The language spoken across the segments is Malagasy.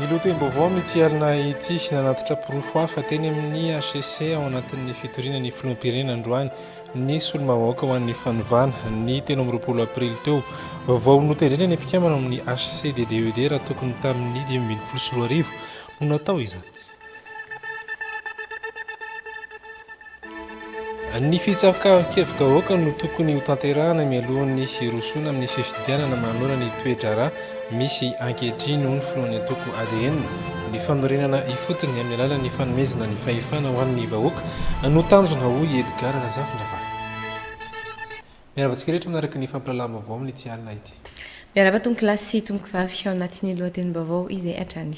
Milotem-baovao mitiarina ity nanatitra pirofo hafa teny amin'ny HCC ao anatin'ny fitoriana ny filoham-pirenena androany ny solombavahoaka ho an'ny fanovana ny 13 aprily teo. Vao notendrena ny mpikambana amin'ny HCCDDED raha tokony tamin'ny 2024 no natao izany. Ny fitsapika-vahoaka no tokony ho tanterahana mialohan'ny hirosoana amin'ny fifidianana manoloana ny toe-draharaha misy ankehitriny noho ny filohan'ny atoko ADN. Ny fanorenana ifotony amin'ny alalan'ny fanomezana ny fahefana ho an'ny vahoaka no tanjona ho Edgar Razafindravana. Miarabantsika rehetra manaraka ny fampilalaam-baovao amin'ny ity alina ity. Miaraba tomboky lahy sy tomboky vavy ao anatin'ny lohatenim-baovao izay hatrany.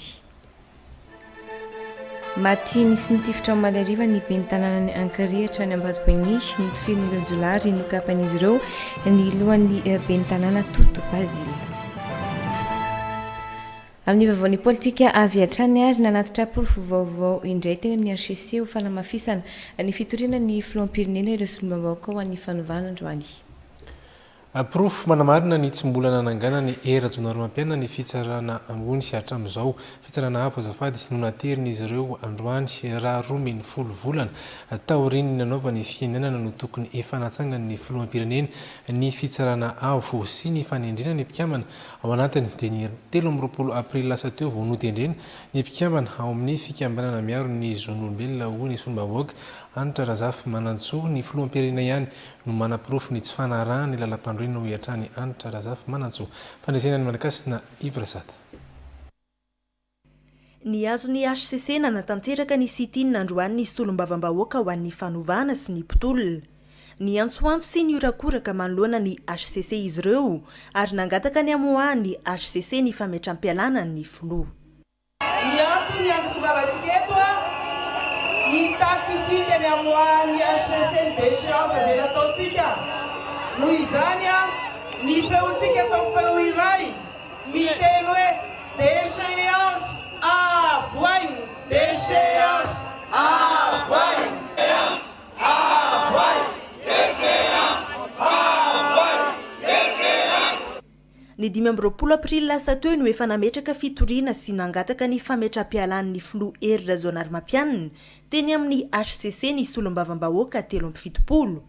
Maty nisy nitifitra malariva ny ben'ny tanànany Ankarihatra ny Ambatobengy ny tofirin'ireo jolary nokapan'izy ireo ny lohan'ny ben'ny tanàna Toto Bazile. Amin'ny vaovaon'ny politika avy hatrany ary nanatitra pirofo vaovao indray teny amin'ny HCC ho fanamafisana ny fitoriana ny filoham-pirenena ireo solombavahoaka ho an'ny fanovana androany. Pirofo manamarina ny tsy mbola nanangana ny era jonaromampiana ny fitsarana ambony sy hatramin'izao fitsarana hafa azafady no naterin'izy ireo androany raha 12 volana taoriany nanaova ny fiainana no tokony efa natsangany ny filoham-pirenena ny fitsarana avo sy ny fanendrena ny mpikambana ao anatiny dia ny 13 aprily lasa teo vao notendrena ny mpikambana ao amin'ny fikambanana miaro ny zon'olombelona ho ny solombavahoaka Anitra Razafy Manantsoa ny filoham-pirenena ihany no manapirofo ny tsy fanarahana ny lalam-pandroana ho hiatrany Anitra Razafy Manantsoa. Fandresena ny Malagasy Ivra Sata. Ny azon'ny HCC nanatanteraka ny sitinina androany ny solombavam-bahoaka ho an'ny fanovana sy ny mpitolona. Ny antsoantso sy ny orakoraka manoloana ny HCC izy ireo ary nangataka ny amoaha ny HCC ny fametram-pialana ny filoha. Ny antony antotongavantsika eto isika ny amoahan'ny HCC ny déchéance izay nataontsika. Noho izany ny feontsika atao feo iray miteny hoe déchéance avoiny, déchéance avoiny, déchéance avoiny, déchéance avoiny, déchéance. Ny 12 aprily lasa teo no efa nametraka fitoriana sy nangataka ny fametram-pialan'ny filoha Hery Rajaonarimampianina teny amin'ny HCC ny solombavam-bahoaka 17.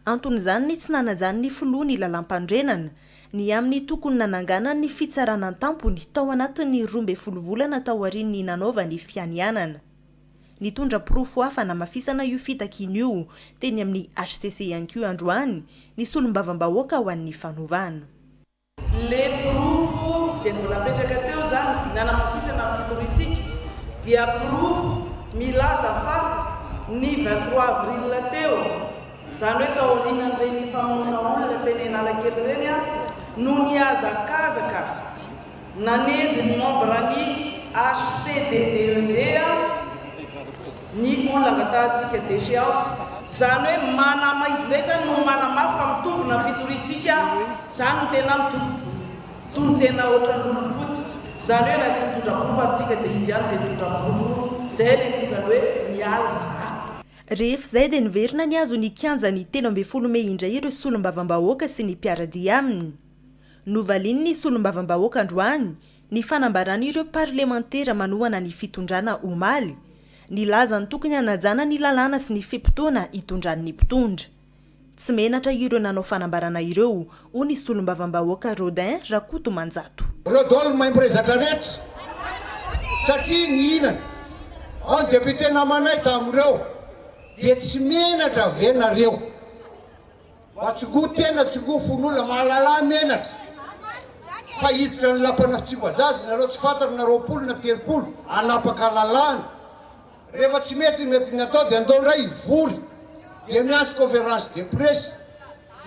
Anton'izany ny tsy nanajany ny filoha ny lalam-pandrenana ny amin'ny tokony nanangana ny fitsarana tampony tao anatin'ny 12 volana tao aorian'ny nanaova ny fianianana. Nitondra pirofo hafa namafisana io fitakiny io teny amin'ny HCC ihany koa androany ny solombavam-bahoaka ho an'ny fanovana. Le pirofo izay napetraka teo zany nanamafisana ny fitoritsika dia pirofo milaza fa ny 23 avril teo izany hoe tao aorianan'ireny famonoana olona teny Analakely ireny no niazakazaka nanendry ny membre-ny HCCDDED ny olona angatantsika déchéance izany hoe manamaizinay no manamafy fa mitombona fitoritsika izany no tena mitony tena ohatran'olo fotsy izany hoe na tsy mitondra pirofo aritsika dia izy ihany dia mitondra pirofo izay le mitondra hoe mialza. Rehefa izay dia niverina ny azo ny kianjany 13 Mey indray ireo solombavam-bahoaka sy ny mpiaradia aminy. Novaliany ny solombavam-bahoaka androany ny fanambarana ireo parlementera manohana ny fitondrana omaly. Ny laza ny tokony hanajana ny lalàna sy ny fimpitoana hitondran'ny mpitondra. Tsy menatra ireo nanao fanambarana ireo ho ny solombavam-bahoaka Rodin Rakotomanjato. Rodolphe maimprezatra rehetra satria ny inana an député namanay tamin'ireo dia tsy menatra venareo mba tsogo tena tsogo fon'olona mahalala menatra fa hiditra ny lampanafitsimbazazy nareo tsy fantatra na 20 na 30 anapaka lalàna rehefa tsy mety ny atao dia andao ndray ivory dia miantso conférence de presse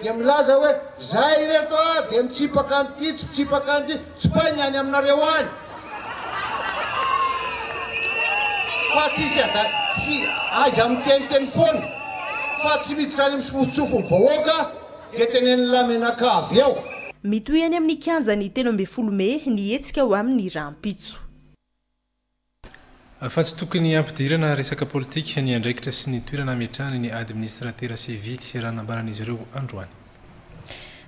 dia milaza hoe zay reto dia mitsipaka an'ity tsy mitsipaka an'ity tsy painy any aminareo any fa tsisy tsy aiza miteniteny foana fa tsy miditra any misofosofo ny vahoaka izay tenen'ny lamenakavy eo. Mitohy any amin'ny kianjany 13 Mey ny hetsika ho amin'ny rahampitso. Fa tsy tokony ampidirana resaka politika ny andraikitra sy ny toerana ametrahany ny administratera sivily sy raha nambaran'izy ireo androany.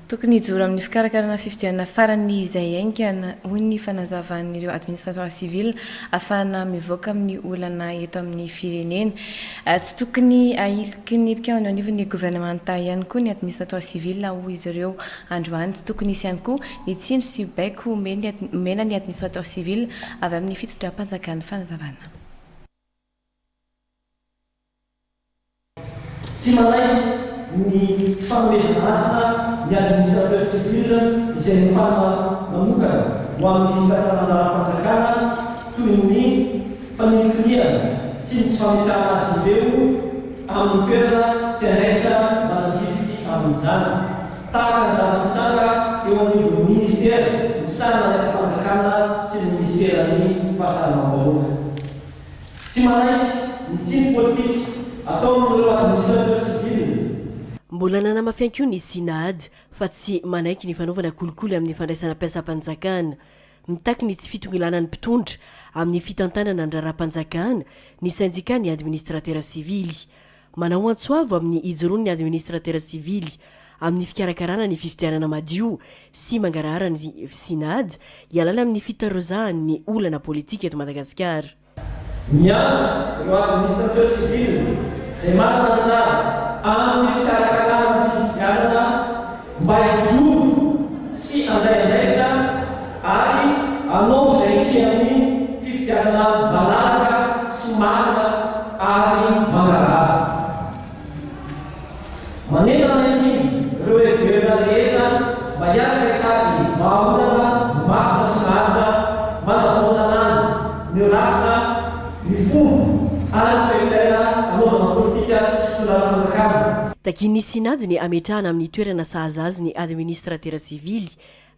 tokony hijoro amin'ny fikarakarana fifidianana farany izay aingana hoy ny fanazavan'ireo administrateur civil afahana mivoaka amin'ny olana eto amin'ny firenena tsy tokony ahiliky ny mpikambana anivon'ny gouvernementa ihany koa ny administrateur civil ho izy ireo androany tsy tokony isy ihany koa ny tsindry sy baiko omena ny administrateur civil avy amin'ny fitondram-panjakany fanazavana tsy manaiky ny tsy fanomezana asina ny administrateur civil izay mifana manokana ho amin'ny fikatarana ara-panjakana toy ny fanolokoniana sy ny tsy fametrahana azy ireo amin'ny toerana sy andraikitra manadifiky amin'izany tahaka zava-mitsanga eo anivon'ny ministera ny sarina resam-panjakana sy ny ministerany fahasalamam-bahoaka tsy manaiky ny tsiny politika atao amin'ireo administrateur civil mbola nanamafy ny sinady fa tsy manaiky ny fanaovana kolikoly amin'ny fandraisana mpiasam-panjakana mitaky ny tsy fitongilana ny mpitondra amin'ny fitantanana andrara-panjakana ny syndicat ny administrateur civily manao antsoavo amin'ny ijoroany administrateur civily amin'ny fikarakarana ny fifidianana madio sy mangarahara ny sinady hialala amin'ny fitarozahany ny olana politika eto Madagasikara miantso ireo administrateur civil izay manana anjara amin'ny fikarakarana ny fifidianana mba hijoro sy andraindraikitra ary anao izay sy amin'ny fifidianana malalaka sy marina ary mangarahara manentana ankizy ireo heverina rehetra mba hiaraka hitady vahaolana mafina sy mahaja manavoananany ny rafitra ny fomba ary toetsaina anaovana politika sy tolana fanjakana takiny sinady ny ametrahana amin'ny toerana sahazazy ny administrateur civily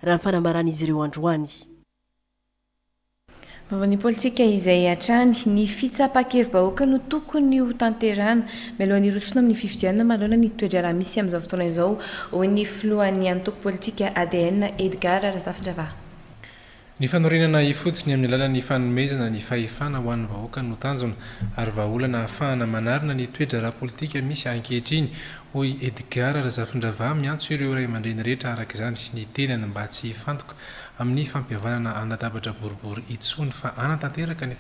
raha ny fanambaran'izy ireo androany Vavan'ny politika izay atrany ny fitsapakevim-bahoaka no tokony ho tanterana mialohan'ny rosoana amin'ny fifidianana manoloana ny toetra raha misy amin'izao fotoana izao hoy ny filohan'ny antoko politika ADN Edgar Razafindrava. Ny fanorenana ifotsiny amin'ny alalan'ny fanomezana ny fahefana ho an'ny vahoaka no tanjona ary vahaolana ahafahana manarina ny toetra raha politika misy ankehitriny hoy Edgar Razafindrava miantso ireo ray aman-dreny rehetra araka izany sy ny tenany mba tsy hifantoka amin'ny fampihavanana an-databatra boribory itsony fa anatanteraka ny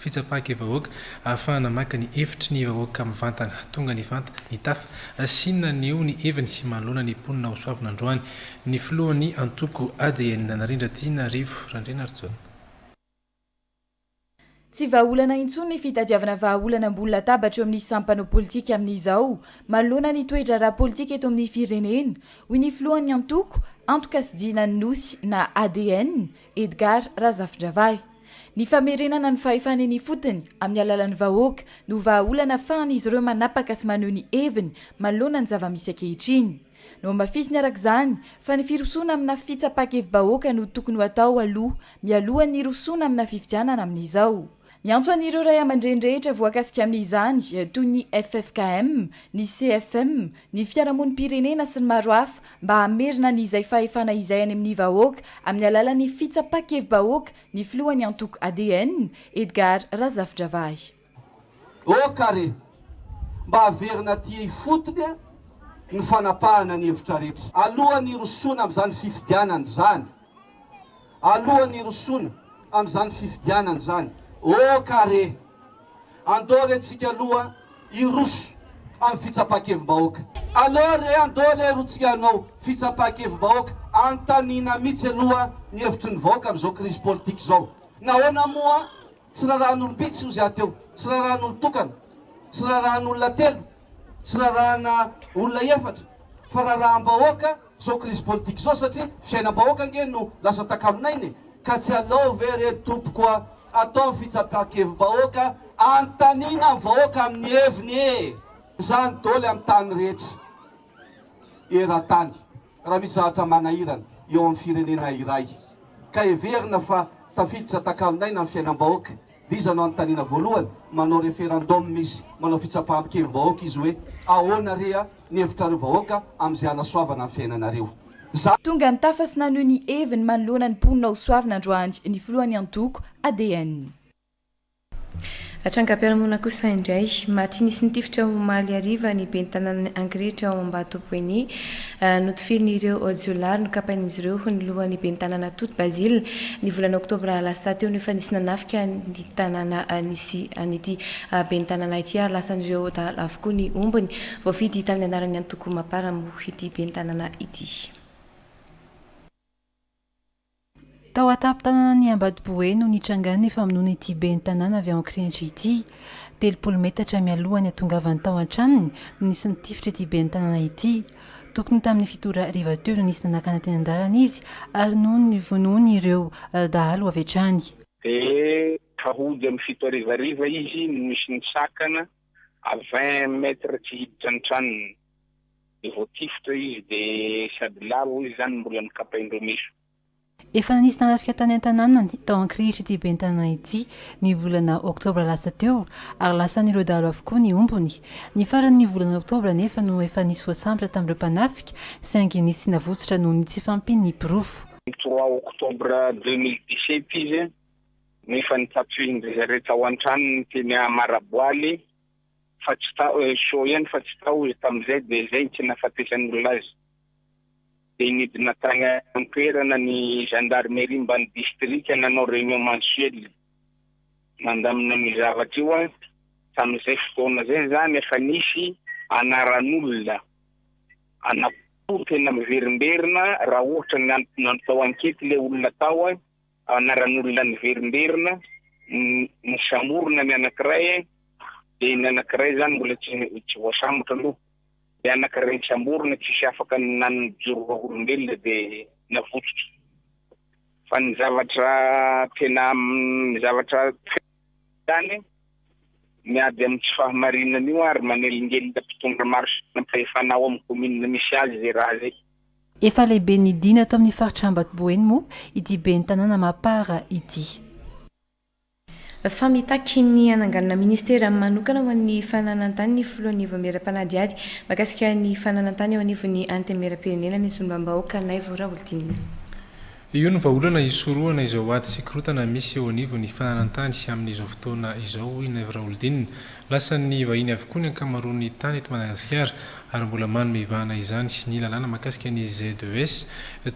fitsapakevim-bahoaka ahafahana maka ny efitry ny vahoaka mivantana tonga ny vanta ny tafa sinona ny eo ny eviny sy manoloana ny mponina ho soavina androany ny filohan'ny antoko ADN narindra tiana rivo randrena artsona tsy vahaolana intsony ny fitadiavana vahaolana ambony latabatra eo amin'ny sampanao politika amin'izao manoloana ny toetra raha politika eto amin'ny firenena hoy ny filohan'ny antoko antoka sidina ny nosy na ADN Edgar Razafindrava. Ny famerenana ny fahefanany fotony amin'ny alalan'ny vahoaka no vahaolana ahafahan'izy ireo manapaka sy maneho ny heviny manoloana ny zava-misy ankehitriny. No mafisiny araka izany fa ny firosoana amina fitsapakevim-bahoaka no tokony ho atao aloha mialoha ny rosoana amina fifidianana amin'izao. Miantso an'ireo ray aman-dreny rehetra voakasika amin'izany toy ny FFKM, ny CFM, ny fiarahamonim-pirenena sy ny maro hafa mba hamerina n'izay fahefana izay any amin'ny vahoaka amin'ny alalan'ny fitsapakevim-bahoaka ny filohan'ny antoko ADN Edgar Razafindrava. Kare mba haverina ty fotony ny fanapahana ny hevitra rehetra alohan'ny rosoana amin'izany fifidianana zany alohan'ny rosoana amin'izany fifidianana zany kare andore tsika aloha iroso amin'ny fitsapakevim-bahoaka alore andole rotsika anao fitsapakevim-bahoaka antanina mihitsy aloha ny hevitry ny vahoaka amin'izao crise politique zao nahoana moa tsy rahan'olom-bitsy ozy ateo tsy rahan'olo tokana tsy rahan'olona telo tsy rahana olona efatra fa raham-bahoaka zao crise politique zao satria fiainam-bahoaka nge no lasa takaminainy ka tsy alao very tompokoa atao fitsapakevim-bahoaka antanina vahoaka amin'ny heviny zany dôly amin'ny tany rehetra era-tany raha misy zavatra manahirana eo amin'ny firenena iray ka heverina fa tafiditra takaminaina amin'ny fiainam-bahoaka diza no antanina voalohany manao referendum misy manao fitsapakevim-bahoaka izy hoe ahoana rea ny hevitrareo vahoaka amin'izay anasoavana amin'ny fiainanareo tonga ny tafa sy naneho ny heviny manoloana ny mponina ho soavina androany ny filohan'ny antoko ADN. Atrangampiaramonina kosa indray maty nisy nitifitra omaly ariva ny ben'ny tanàna ankirehetra ao Ambatopoiny notifirn'ireo jiolary nokapain'izy ireo ny lohan'ny ben'ny tanàna Toto Basile ny volana oktobra lasa teo nefa nisy nanafika ny tanàna nisy an'ity ben'ny tanàna ity ary lasan'ireo avokoa ny ombony voafidy tamin'ny anarany antoko mapara moa ity ben'ny tanàna ity. Tao atapy-tanàna ny Ambatopoe no nitrangana efa amin'ony ity ben'ny tanàna avy ao Ankirehitra ity. 3 metatra mialohany atongavany tao an-tranony no nisy nitifitra ity ben'ny tanàna ity. Tokony tamin'ny fitora riva teo no nisy nanakana teny an-dalana izy ary noho ny vonoiny ireo dahalo avy hatrany. Hahody amin'ny fito arivariva izy misy nisakana a 20 metra tsy hiditra ny tranony. Voatifitra izy dia sady lavo izy zany mbola nikapaindreo meso. Efa nisy nanafika tany an-tanàna tao Ankirehitra ity ben'ny tanàna ity ny volana oktobra lasa teo ary lasan'ireo dahalo avokoa ny ombony. Ny faran'ny volana oktobra nefa no efa nisy voasambotra tamin'ireo mpanafika saingy nisy navotsitra noho ny tsy fampiny ny pirofo. 3 oktobra 2017 izy nefa nitapy zareo tao an-tranony teny Maraboaly fa tsy tao show ihany fa tsy tao izy tamin'izay dia zay tsy nahafatesan'olona azy. Dia nidina tany an-toerana ny gendarmerie mbany district nanao réunion mensuelle mandamina ny zavatra io tamin'izay fotoana zay zany efa nisy anaran'olona anapo tena miverimberina raha ohatra natao ankety le olona tao anaran'olona niverimberina ny samorona ny anankiray dia ny anankiray zany mbola tsy voasambotra aloha. Dia anankiray samborona tsisy afaka nanojoro olombelona dia navotsotro. Fa ny zavatra tena zavatra zany miady amin'ny tsy fahamarinana io ary manelingelina mpitondra maro nampahefanao amin'ny komina misy azy zay raha zay. Efa lehibe ny dina atao amin'ny faritra Ambatopoe moa ity ben'ny tanàna Mapara ity. Famitaky ny ananganana ministera manokana ho an'ny fananantany ny filohan'ny voamera-panadiady makasika ny fananantany eo anivon'ny antemera-pirenena ny solombavam-bahoaka Naivo Raholdinina. Io ny vahaolana isoroana izao aty sikrotana misy eo anivon'ny fananantany sy amin'izao fotoana izao i Naivo Raholdinina lasan'ny vahiny avokoa ny ankamaroan'ny tany eto Madagasikara ary mbola manome ivana izany sy ny lalàna makasika ny Z2S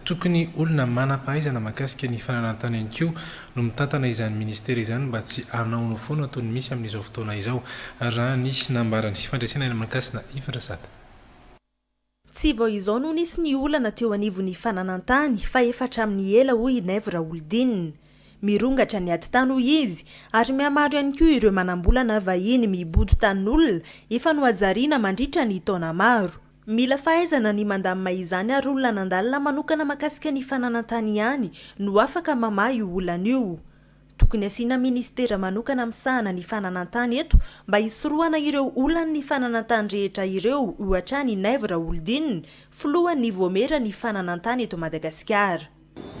tokony olona manam-pahaizana makasika ny fananantany ihany koa no mitantana izany ministera izany mba tsy hanaonao foana toy ny misy amin'izao fotoana izao raha nisy nambarany sy fandraisana eny makasina Ifandrasata. Tsy vao izao no nisy ny olana teo anivon'ny fananantany fa efa hatramin'ny ela hoy Naivo Raholdinina. Mirongatra ny ady tany hoy izy ary mihamaro ihany koa ireo manambolana vahiny mibodo tanin'olona efa nohajariana mandritra ny taona maro. Mila fahaizana ny mandamina izany ary olona nandalina manokana makasika ny fananantany ihany no afaka mamaha io olana io. Tokony asiana ministera manokana misahana ny fananantany eto mba hisorohana ireo olana ny fananantany rehetra ireo ohatra ny Naivo Raholdinina filohan'ny voamera ny fananantany eto Madagasikara.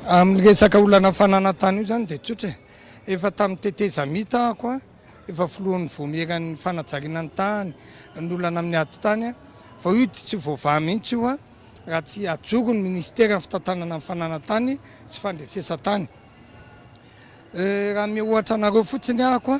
Amin'ny resaka olana fananantany io zany dia tsotra efa tamin'ny teteza mitako efa filohan'ny voameran'ny fanajariana ny tany ny olana amin'ny ady tany fa io tsy voavaha mihitsy io raha tsy ajoro ny ministera ny fitantanana ny fananantany sy fandrefesa-tany. Raha mihoatra anareo fotsiny ahako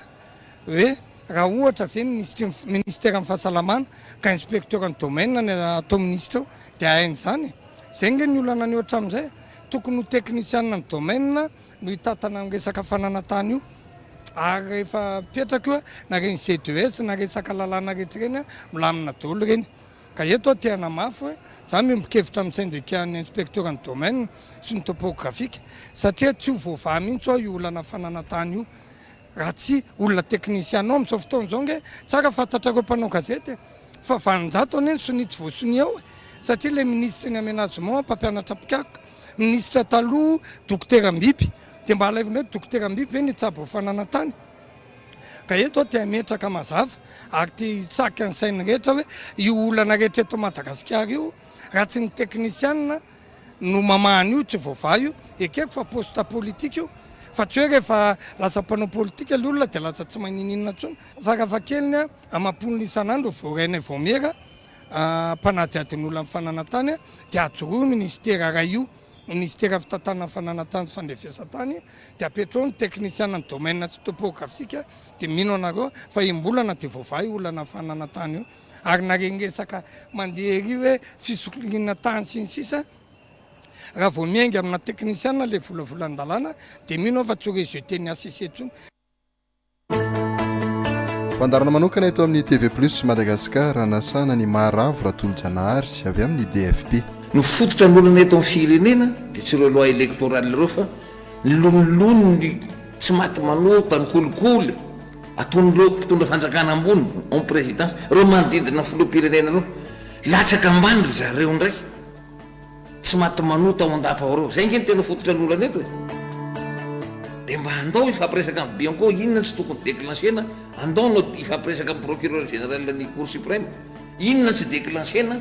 hoe raha ohatra ve ministera ny fahasalamana ka inspecteur ny domaine ny atao ministra dia hainy zany zay nge ny olana ny ohatra amin'izay tokony ho teknisianina ny domaine no hitantana ny resaka fananantany io ary rehefa petraka io na reny Z2S na resaka lalàna rehetra reny milamina daholo reny ka eto tiana mafy hoe za mimbokevitra amin'ny syndicat-ny inspecteur ny domaine sy ny topografika satria tsy ho voavaha mihitsy io olana fananantany io raha tsy olona teknisianao amin'izao fotoana izao nge tsara fantatrareo mpanao gazety fa vanonjato anie ny sonitsy voasony ao satria le ministre ny aménagement mpampianatra pikaka ministre taloha dokotera Mbipy dia mba alaivina hoe dokotera Mbipy hoe nitsabo fananantany ka eto tia metraka mazava ary tia hitsaka ny sainy rehetra hoe io olana rehetra eto Madagasikara io raha tsy ny teknisianina no mamahany io tsy voavaha io ekeko fa poste politika io fa tsy hoe rehefa lasa mpanao politika le olona dia lasa tsy manininina intsony fa raha keliny amam-polony isan'andro voaraina voamera mpanadiadin'olona amin'ny fananantany dia ajoroa ministera raha io no nisy teka fitatana fananatany fandrefesatany dia apetrao ny teknisiana ny domaine tsy topografika dia mino anareo fa imbolana dia voavahy olana fananatany io ary narengesaka mandeha ery hoe fisokirina tany sy ny sisa raha vao miaingy amina teknisiana le volavolan-dalàna dia mino fa tsy rejeté-ny ACC tsony. Fandarana manokana eto amin'ny TV Plus Madagascar anasana ny Maharavo Ratolo-Janahary sy avy amin'ny DFP. No fototra ny olona eto amin'ny firenena dia tsy ireo loi électorale ireo fa ny lolony tsy maty manota ny kolikoly ataony reo mpitondra fanjakana ambony en présidence reo manodidina filoham-pirenena reo latsaka ambany ry zareo ndray tsy maty manota ao andapa ao reo zay nge ny tena fototra ny olana eto dia mba andao ifampiresaka amin'ny bianco inona tsy tokony déclenchena andao no ifampiresaka amin'ny procureur général ny cour suprême inona tsy déclenchena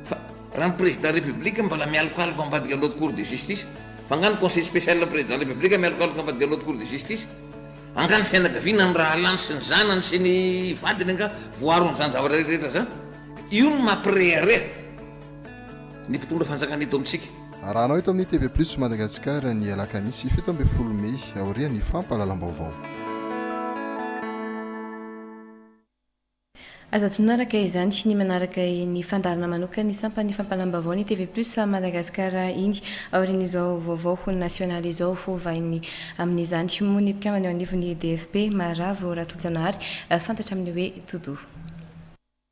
fa raha ny président république mbala mialokaloka ambadika l'autre cour de justice fa angano conseil spécial la président république mialokaloka ambadika l'autre cour de justice angano fianakaviana ny raha alany sy ny zanany sy ny vadiny anga voaro ny zany zavatra rehetra zany io no mampirehareha ny mpitondra fanjakana eto amintsika. Raha anao eto amin'ny TV Plus Madagascar ny alakamisy 17 Mey aorian'ny fampahalalam-baovao. aza tonaraka izany sy ny manaraka ny fandarana manokana ny sampany fampalam-baovao ny TV Plus Madagascar iny aorian'izao vaovao national izao vahiny amin'izany moa ny mpikamana eo anivon'ny DFP Maharavo Ratolo-Janahary fantatra amin'ny hoe todo.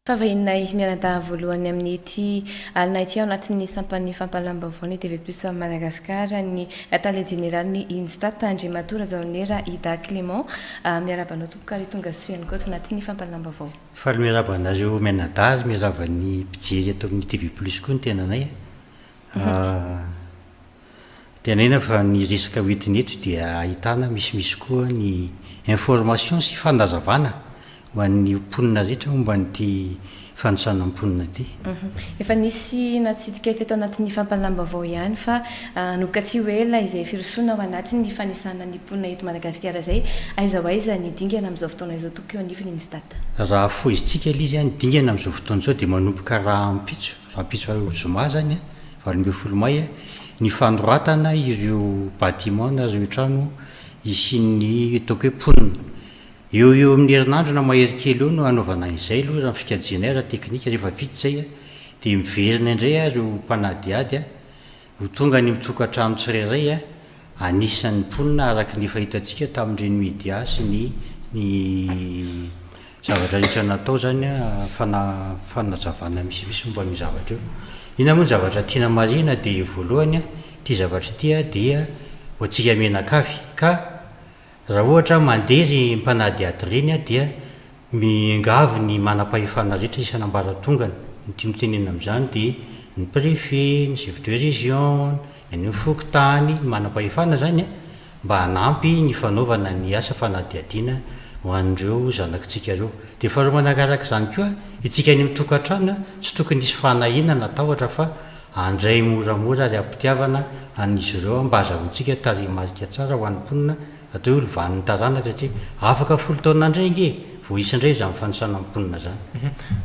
Favahinay miaranta voalohany amin'ny ity alina ity ao anatin'ny sampany fampalam-baovao ny TV Plus Madagascar ny tale général ny Instat Andriamatora Zaonera Ida Clément miarabanao tompoka ary tonga soany koa anatin'ny fampalam-baovao. Fa miarabanareo menadazy miaraban'ny mpijery ato amin'ny TV Plus koa ny tenanay. Tenaina fa ny resaka hoentiny eto dia ahitana misimisy koa ny information sy fanazavana ho an'ny mponina rehetra momba nyity fanosana mponina ity. Efa nisy natsidika teto anatin'ny fampalam-baovao ihany fa nokatsy hoe la izay firosoana ao anatiny ny fanisana ny mponina eto Madagasikara zay aiza ho aiza ny dingana amin'izao fotoana izao tokony eo anivon'ny Instat. Raha foizitsika izy any dingana amin'izao fotoana izao dia manomboka raha ampitso zoma zany valombe may ny fandroatana ireo bâtiment na ireo trano isin'ny toko hoe mponina. Eo amin'ny herinandro na mahery kely eo no anaovana izay aloha raha fikajinera teknika rehefa vita zay dia miverina indray reo mpanadiady ho tonga ny mitokantrano tsirairay anisan'ny mponina araka ny fahitantsika tamin'ireny media sy ny zavatra rehetra natao zany fanazavana misimisy momba ny zavatra eo. Ina moa ny zavatra tiana marina dia voalohany ity zavatra ity dia ho antsika menakavy ka raha ohatra mandery mpanady ady reny dia mingavy ny manam-pahefana rehetra isan'ambaratongany ny tianotenena amin'izany dia ny préfet, ny chef de région, ny fokotany manam-pahefana zany mba hanampy ny fanaovana ny asa fanadiadiana ho an'ireo zanakitsika reo. Dia faharoa manakaraka izany koa itsika ny mitokantrano tsy tokony hisy fanahina natahotra fa andray moramora ary ampitiavana an'izy ireo mba azahoantsika tarehimarika tsara ho an'ny mponina atao hoe lovan'ny taranaka satria afaka folo taona indray nge vao isandray izany fanosana mponina zany.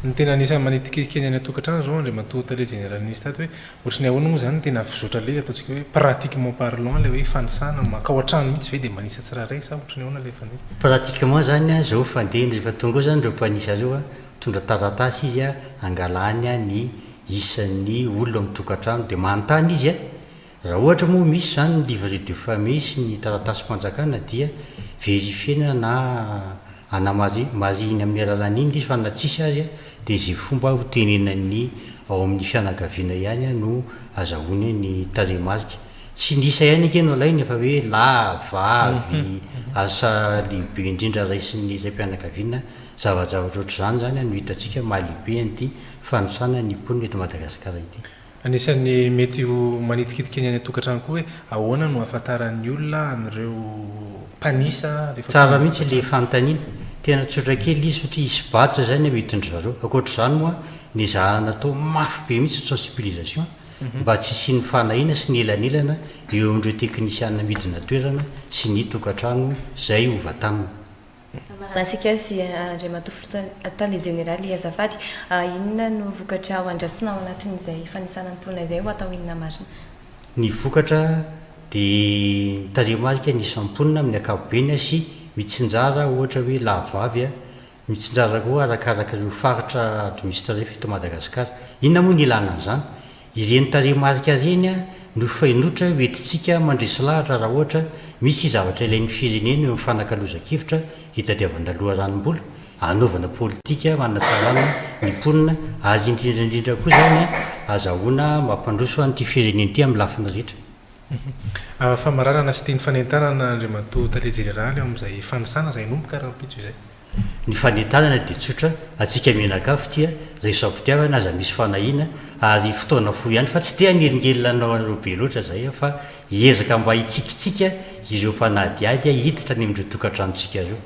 Ny tena anisan'ny manitikikeny any atokantrano zao Andriamatora tale généraliste hoe ohatrany ahoana moa zany tena fizotra le izy ataontsika hoe pratiquement parlant le hoe fanosana maka ao an-trano mihitsy ve dia manisa tsiraray sa ohatrany ahoana le fandeha. Pratiquement zany zao fandeha rehefa tonga zany reo mpanisa reo tondra taratasy izy angalany ny isan'ny olona mitokantrano dia manontany izy raha ohatra moa misy zany ny livret de famille sy ny taratasy mpanjakana dia verifiena na anamariny amin'ny alalan'iny izy fa na tsisy azy dia izay fomba hotenenany ao amin'ny fianakaviana ihany no azahoany ny tarehimarika. Tsy nisa ihany akeno alainy efa hoe vavy asa lehibe indrindra raisin'ny izay mpianakaviana zavajavatra ohatr'izany zany no hitantsika mahalehibe an'ity fanosana ny mponina eto Madagasikara ity. Anisan'ny mety ho manitikitikeny any atokantrano koa hoe ahoana no ahafantaran'ny olona amin'ireo mpanisa tsara mihitsy le fanontaniana tena tsotra kely izy satria isy batra zany miditra zareo ankoatr'izany moa ny zahana atao mafy be mihitsy sensibilisation mba tsy sy ny fanahina sy ny elanelana eo amin'ireo teknisiana midina toerana sy ny tokantrano zay ova tamina. Anasika sy Andriamatora tale général azafady inona no vokatra ao andrasina ao anatin'izay fanisana ny mponina izay ho atao inona marina. ny vokatra dia taremarika ny samponina amin'ny akabobeny sy mitsinjara ohatra hoe lahavavy mitsinjara koa arakaraka ireo faritra administratif eto Madagasikara. Inona moa ny ilana an'izany? Ireny taremarika reny no fainotra hoentitsika mandresy lahatra raha ohatra misy zavatra ilain'ny firenena eo amin'ny fanakalozan-kevitra hitadiavana loharanom-bola, anaovana politika, manatsarana ny mponina, ary indrindraindrindra koa zany azahoana mampandroso an'ity firenena ity amin'ny lafiny rehetra. Famaranana sy tiany fanentanana Andriamatoa Tale Jeneraly amin'izay fanisana izay nomboka raha-pitso izay. Ny fanentanana dia tsotra, atsika mianakafo tia resam-pitiavana aza misy fanahiana ary fotoana fo ihany fa tsy tea ngelingelinanao an'ireo be loatra zay fa hiezaka mba hitsikitsika ireo mpanadiady hiditra ny amin'ireo tokantranontsika ireo.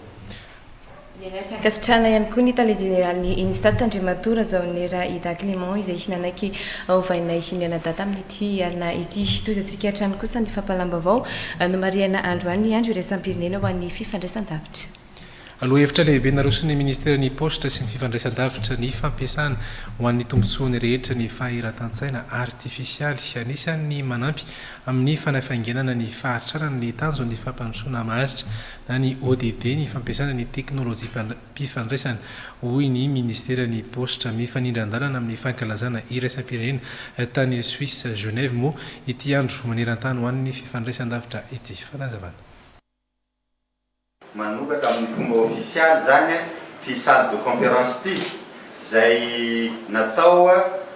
Kasitrana ihany koa ny Tale Jeneraly Instat Andriamatoa Rajaonera Ida Clément izay hinanaiky ovainay himiana data amin'ity alina ity tozatsika hatrany kosa ny fampalam-bavao no Mariana Androany andro iraisam-pirenena ho an'ny fifandraisan-davitra. Aloha hevitra lehibe narosony ministeran'ny posta sy ny fifandraisan-davitra ny fampiasana ho an'ny tombontsoany rehetra ny fahiratan-tsaina artifisialy sy anisan'ny manampy amin'ny fanafaingenana ny fahatrarana ny tanjon'ny fampandrosoana maharitra na ny ODD ny fampiasana ny teknôlôjia mpifandraisana hoy ny ministeran'ny posta mifanindran-dalana amin'ny fankalazana iraisam-pirenena tany Suisse Genève moa ity andro maneran-tany ho an'ny fifandraisan-davitra ity fanazavana. Manokatra amin'ny fomba ofisialy zany ty salle de conférence ty zay natao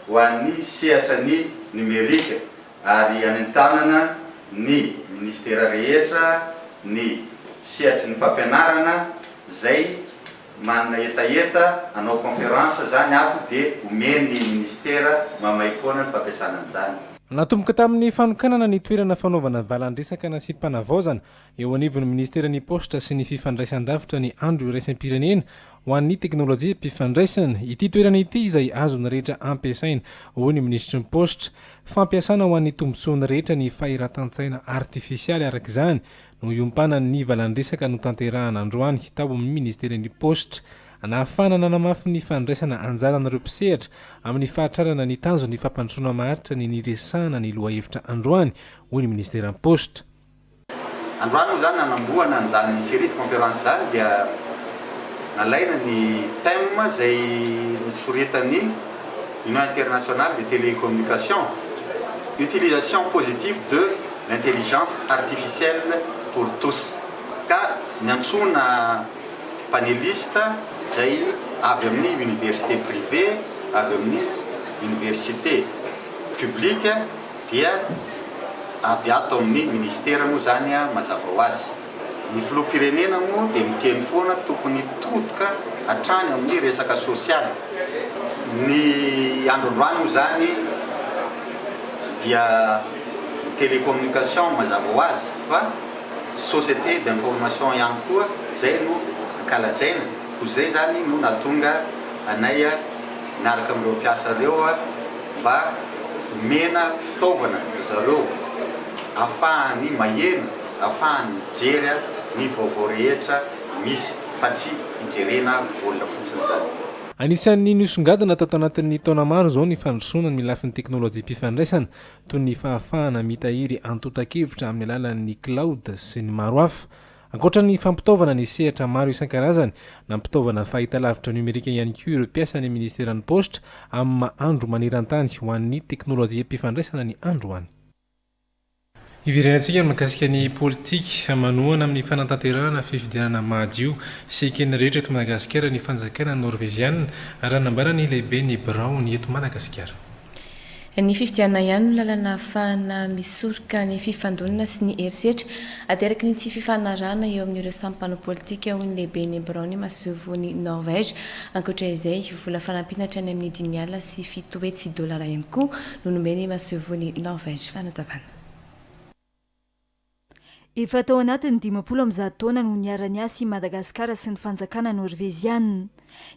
ho an'ny sehatra ny numerika ary anentanana ny ministera rehetra ny sehatry ny fampianarana zay manana etaeta hanao conférence zany ato dia omeny ministera mamaikona ny fampiasana an'izany. Natomboka tamin'ny fanokanana ny toerana fanaovana valandresaka sy mpanavaozana eo anivon'ny ministeran'ny posta sy ny fifandraisan-davitra ny andro iraisam-pirenena ho an'ny teknôlôjia mpifandraisana ity toerana ity izay azony rehetra ampiasaina hoy ny ministrin'ny posta fampiasana ho an'ny tombontsoany rehetra ny fahiratan-tsaina artifisialy arak'izany no iompana ny valandresaka no tanterahana androany tao amin'ny ministeran'ny posta anahafana nanamafy ny fandraisana anjalan'ireo mpisehatra amin'ny fahatrarana ny tanjony fampandrosoana maharitra ny niresahana ny loha hevitra androany hoy ny ministeran'ny posta. Androany moa zany nanamboana an'izany série de conférence zany dia nalaina ny thème zay nisoritany Union internationale de télécommunications, utilisation positive de l'intelligence artificielle pour tous. Ka niantsona panéliste zay avy amin'ny université privée, avy amin'ny université publique dia avy ato amin'ny ministère moa zany mazava ho azy. Ny filoham-pirenena moa dia miteny foana tokony totoka hatrany amin'ny resaka sosialy. Ny androandroany moa zany dia télécommunication mazava ho azy fa société d'information ihany koa zay no kalazaina ko zay zany no natonga anay miaraka amin'ireo mpiasa reo mba mena fitaovana zareo ahafahany maheno ahafahany mijery ny vaovao rehetra misy fa tsy hijerena baolina fotsiny zany. Anisan'ny nisongadina tao tanatin'ny taona maro zao ny fandrosoana ny lafin'ny teknôlôjia mpifandraisana toy ny fahafahana mitahiry antotan-kevitra amin'ny alalan'ny cloud sy ny maro hafa. Ankoatra ny fampitaovana ny sehatra maro isan-karazany na mpitaovana fahitalavitra numerika ihany koa ireo mpiasan'ny ministeran'ny posta amin'ny mahandro maneran-tany ho an'ny teknôlôjia mpifandraisana ny androany. Iverenantsika mahakasika ny politika manohana amin'ny fanatanterahana fifidianana madio sy ekena rehetra eto Madagasikara ny fanjakana norvégiana raha nambarany lehibe ny Brown eto Madagasikara. Ny fifidianana ihany no lalana ahafahana misoroka ny fifandonana sy ny herisetra ateraky ny tsy fifanarahana eo amin'ireo samy mpanao politika hoy ny lehibe ny Brown masevoany Norvège. Ankoatra izay vola fanampina hatrany amin'ny 10 alina sy $7 ihany koa no nomeny masevoany Norvège fanatavana. Efa tao anatin'ny 10 taona no niara-niasa i Madagasikara sy ny fanjakana norvéziana.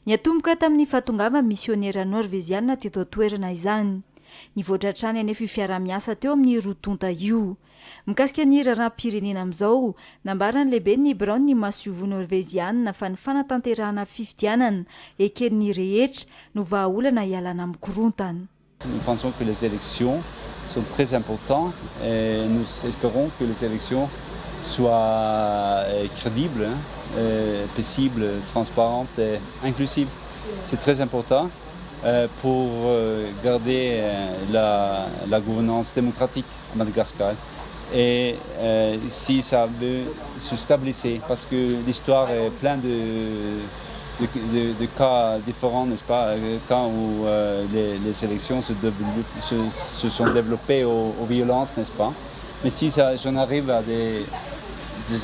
Niatomboka tamin'ny fahatongavana misionera norvéziana teto toerana izany. Nivoatra hatrany anefa io fiara-miasa teo amin'ny rotonta io. Mikasika ny raharaham-pirenena amin'izao, nambarany lehibe ny Brown ny masevo norvéziana fa ny fanatanterahana fifidianana eken'ny rehetra no vahaolana hialana amin'ny korontana. Nous pensons que les élections sont très importants et nous espérons que les élections soient crédibles, paisibles, transparentes et inclusives. C'est très important pour garder la gouvernance démocratique à Madagascar. Et si ça veut se stabiliser, parce que l'histoire est pleine de cas différents, n'est-ce pas, cas où les élections se sont développées aux violences, n'est-ce pas. Mais si j'en arrive à des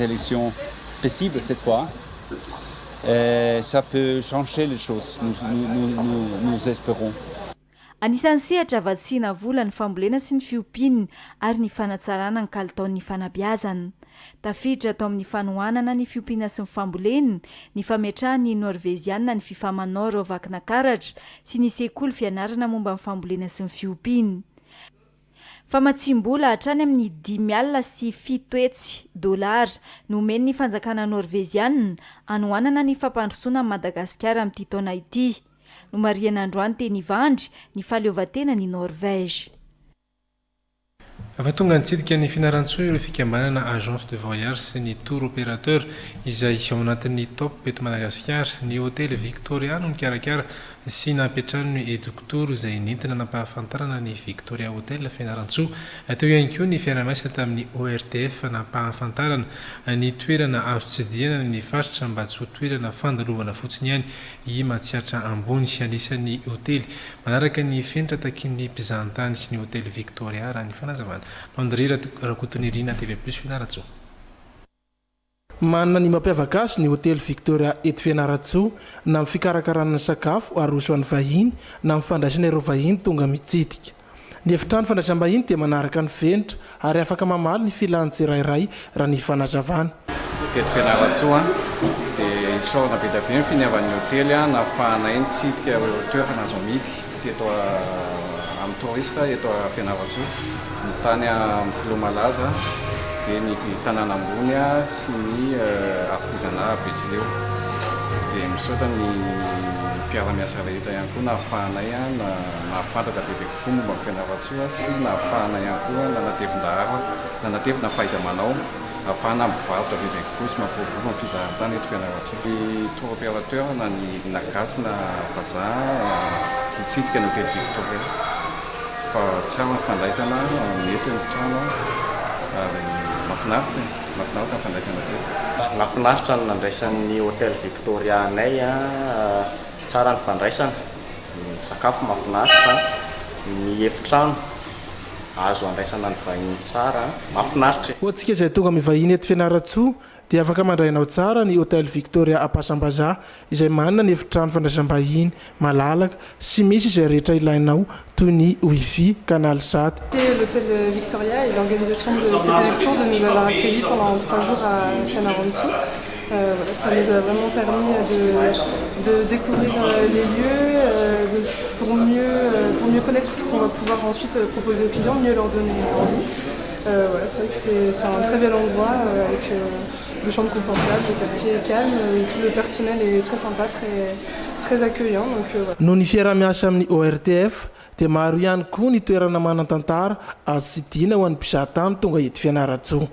élections paisibles cette fois, ça peut changer les choses, nous espérons. Anisan'ny sehatra avatsiana vola ny fambolena sy ny fiompiany ary ny fanatsarana ny kalitaon'ny fanabeazana. Tafiditra tao amin'ny fanohanana ny fiompiana sy ny fambolena ny fametrahany norveziana ny fifamanao reo vakina karatra sy ny sekoly fianarana momba ny fambolena sy ny fiompiana. Famatsim-bola hatrany amin'ny 10,7 hetsy no omeny ny fanjakana norveziana anohanana ny fampandrosoana Madagasikara amin'ity taona ity. No Mariana Androany teny Ivandry ny fahaleovan-tena ny Norvège. Efa tonga nitsidika ny finaran-tsoa ireo fikambanana agence de voyage sy ny tour opérateur izay ao anatin'ny top eto Madagasikara. Ny hôtel Victoria no mikarakara sy nampiatrano ny edokotoro izay nentina nampahafantarana ny Victoria Hotel Fianaran-tsoa. Teo ihany koa ny fiaramaisa tamin'ny ORTF nampahafantarana ny toerana azo tsidihana ny faritra mba tsy ho toerana fandalovana fotsiny ihany i mahatsiatra ambony sy anisan'ny hôtely. Manaraka ny fenitra takin'ny mpizahantany sy ny hôtel Victoria raha ny fanazavana. André Rakotonirina TV+ Fianaran-tsoa. Manana ny mampiavaka azy ny hôtely Victoria eto Fianaran-tsoa na amin'ny fikarakarana sakafo aroso an'ny vahiny na amin'ny fandraisana ireo vahiny tonga mitsidika. Ny efitrano fandraisam-bahiny dia manaraka ny fenitra ary afaka mamaly ny filany tsirairay raha ny fanazavana. Eto Fianaran-tsoa dia isaorana be dia be ny finiavan'ny hôtely nahafahana iny tsidika ireo toerana azo amidy teto amin'ny touriste eto Fianaran-tsoa. Ny tany amin'ny Filomalaza dia ny tanàna ambony sy ny artisanat Betsileo. Dia misaotra ny mpiara-miasa rehetra ihany koa nahafahanay nahafantatra bebe kokoa momba ny Fianaran-tsoa sy nahafahana ihany koa nanatevina fahaiza-manao ahafahana mivarotra bebe kokoa sy mampiroborobo ny fizahantany eto Fianaran-tsoa. Ny tour opérateur na ny nagasy na vazaha mitsidika ny hôtel Victoria fa tsara ny fandraisana mety ny trano ary mahafinaritra ny fandraisana teo. Mahafinaritra ny nandraisan'ny hôtel Victoria anay tsara ny fandraisana, ny sakafo mahafinaritra, ny efitrano azo andraisana ny vahiny tsara, mahafinaritra. Hoantsika izay tonga mivahiny eto Fianaran-tsoa dia afaka mandrainao tsara ny hôtel Victoria Ampasambazaha izay manana ny efitrano fandraisam-bahiny malalaka sy misy izay rehetra ilainao toy ny wifi, canal sat. L'hôtel Victoria et l'organisation de cet électour de nous avoir accueillis pendant 3 jours à Fianaran-tsoa. Ça nous a vraiment permis de découvrir les lieux, pour mieux connaître ce qu'on va pouvoir ensuite proposer aux clients, mieux leur donner envie. Voilà, c'est vrai que c'est un très bel endroit avec des chambres confortables, le quartier est calme, tout le personnel est très sympa, très accueillant. Noho ny fiaramiasa amin'ny ORTF dia maro ihany koa ny toerana manan-tantara azo tsidihana ho an'ny mpizahatany tonga eto Fianaran-tsoa.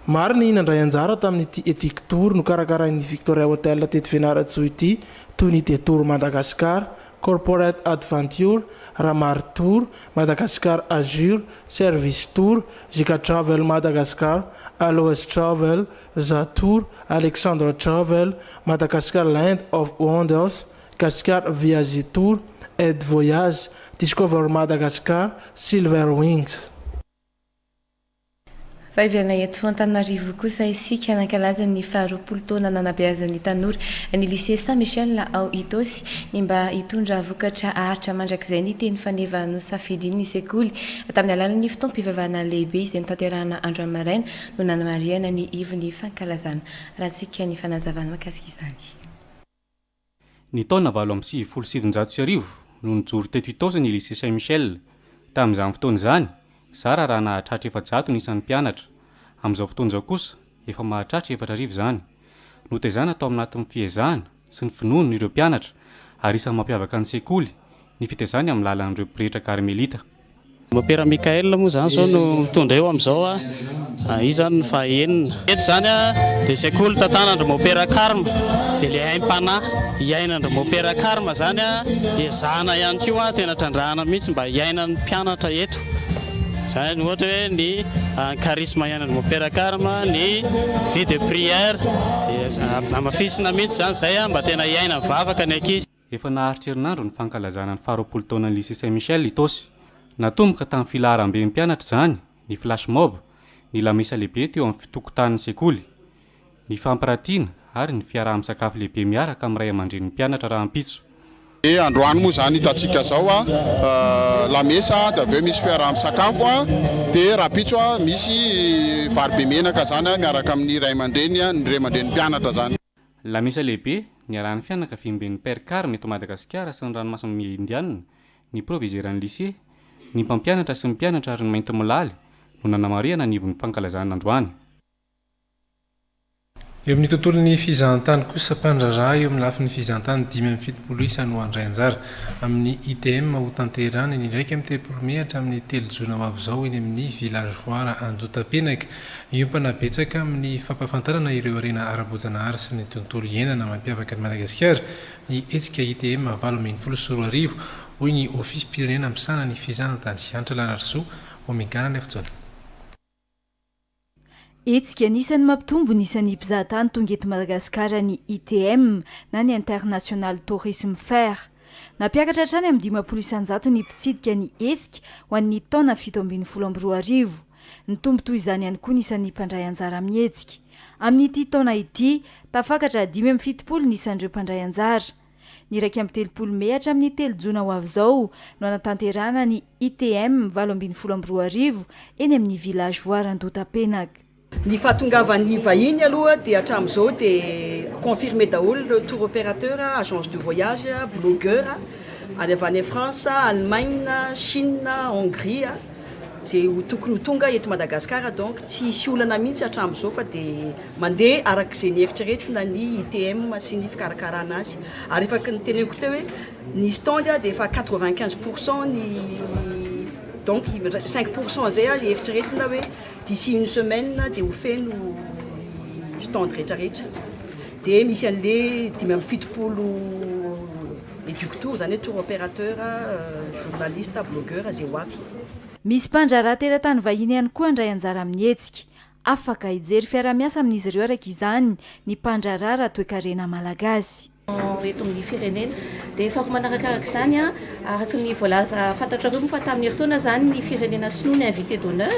Maro ny nandray anjara tamin'ity etik tour no karakarain'ny Victoria Hotel teto Fianaran-tsoa ity toy ny Détour Madagascar, Corporate Adventure, Ramar Tour, Madagascar Azur, Service Tour, Zika Travel Madagascar, Aloes Travel, Zatour, Alexandra Travel, Madagascar Land of Wonders, Cascar Viazi Tour, Ed Voyage, Discover Madagascar, Silver Wings. Fahaviana eto Antananarivo kosa isika nankalaza ny faharoapolo taona nanabeazan'ny tanora ny lycée Saint-Michel ao Itosy ny mba hitondra vokatra ahatra mandrakizay ny teny fanevano safidiny ny sekoly tamin'ny alalan'ny fotoam-pivavahana lehibe izay notanterahana andro amaraina no nanamariana ny ivony fankalazana raha tsika ny fanazavana makasika izany. Ny taona 8 no nijoro teto Itosy ny lycée Saint-Michel. Tamin'izany fotoana izany Zara raha nahatratra 700 ny isan'ny mpianatra. Amin'izao fotoana izao kosa efa mahatratra 4,000 izany. Notezana atao anatin'ny fiezahana sy ny finoana ireo mpianatra ary isan'ny mampiavaka ny sekoly ny fitezany amin'ny lalan'ireo pretra karmelita. Mopera Mikael moa zany zao no mitondra eo amin'izao izy zany ny fahaenina eto zany dia sekoly tantanandro Mopera Karma dia le haim-panahy iainandro Mopera Karma zany ezahana ihany koa tena trandrahana mihitsy mba iainan'ny mpianatra eto zany ohatra hoe ny charisme iainandro Mopera Karma ny vie de prière amafisina mihitsy zany zay mba tena iaina mivavaka ny ankizy. Efa naharitra herinandro ny fankalazana ny faharoapolo taona ny lycée Saint-Michel Itosy. Natomboka tamin'ny filaharam-be ny mpianatra zany, ny flash mob, ny lamesa lehibe teo amin'ny fitokontanin'ny sekoly, ny fampirantiana ary ny fiaraha-misakafo lehibe miaraka amin'ny ray aman-dren'ny mpianatra raha ampitso. Androany moa zany hitantsika zao lamesa dia aveo misy fiaraha-misakafo dia raha ampitso misy vary be menaka zany miaraka amin'ny ray aman-dreny ny ray aman-dren'ny mpianatra zany. Lamesa lehibe niarahan'ny fianakaviam-ben'ny Père Carme eto Madagasikara sy ny ranomasina indianina, ny proviseran'ny lycée, ny mpampianatra sy ny mpianatra ary ny mainty milaly no nanamariana nivon'ny fankalazana androany. Eo amin'ny tontolon'ny fizahantany kosa mpandraraha eo amin'ny lafin'ny fizahantany 570 isa no andray anjara amin'ny ITM ho tanterana ny ndraiky amin'ny telopolo mehatra amin'ny telo jona ho avy izao eny amin'ny village voara Anjotapenaka. Iompana betsaka amin'ny fampafantarana ireo arena ara-boajanahary sy ny tontolo iainana mampiavaka ny Madagasikara ny hetsika ITM 740 hoy ny ofisy mpirenena misana ny fizahantany Antra Lanarso omegana ny efitsona. Etsika anisan'ny mampitombo nisan'ny mpizahatany tonga eto Madagasikara ny ITM na ny International Tourisme Fair. Nampiakatra hatrany amin'ny 500 ny mpitsidika ny etsika ho an'ny taona 2012. Ny tombo toy izany ihany koa nisan'ny mpandray anjara amin'ny etsika. Amin'ity taona ity tafakatra 570 nisan'ireo mpandray anjara. Ny iraika amin'ny 30 mehatra amin'ny 3 jona ho avy izao no anatanterana ny ITM 712 eny amin'ny village voara Anjotapenaka. Ny fahatongavan'ny vahiny aloha dia hatramin'izao dia confirmé daholo le tour opérateur, agence de voyage, blogueur any avy any France, Allemagne, Chine, Hongrie zay tokony ho tonga eto Madagasikara. Donc tsy hisy olana mihitsy hatramin'izao fa dia mandeha arak'izay ny eritreretina ny ITM sy ny fikarakarana azy. Ary efa ny teneniko teo hoe ny stand dia efa 95% ny donc 5% zay eritreretina hoe d'ici une semaine dia ho feno stand rehetrarehetra. Dia misy an'le 570 éducteur zany hoe tour opérateur, journaliste, blogueur zay ho avy. Misy mpandraraha teratany vahiny ihany koa andray anjara amin'ny etsika. Afaka hijery fiara-miasa amin'izy ireo araka izany ny mpandraraha raha toe-karena malagasy. Eto amin'ny firenena dia efa manarakarak' izany araka ny voalaza fantatrareo moa fa tamin'ny heritaona zany ny firenena sinoa ny invité d'honneur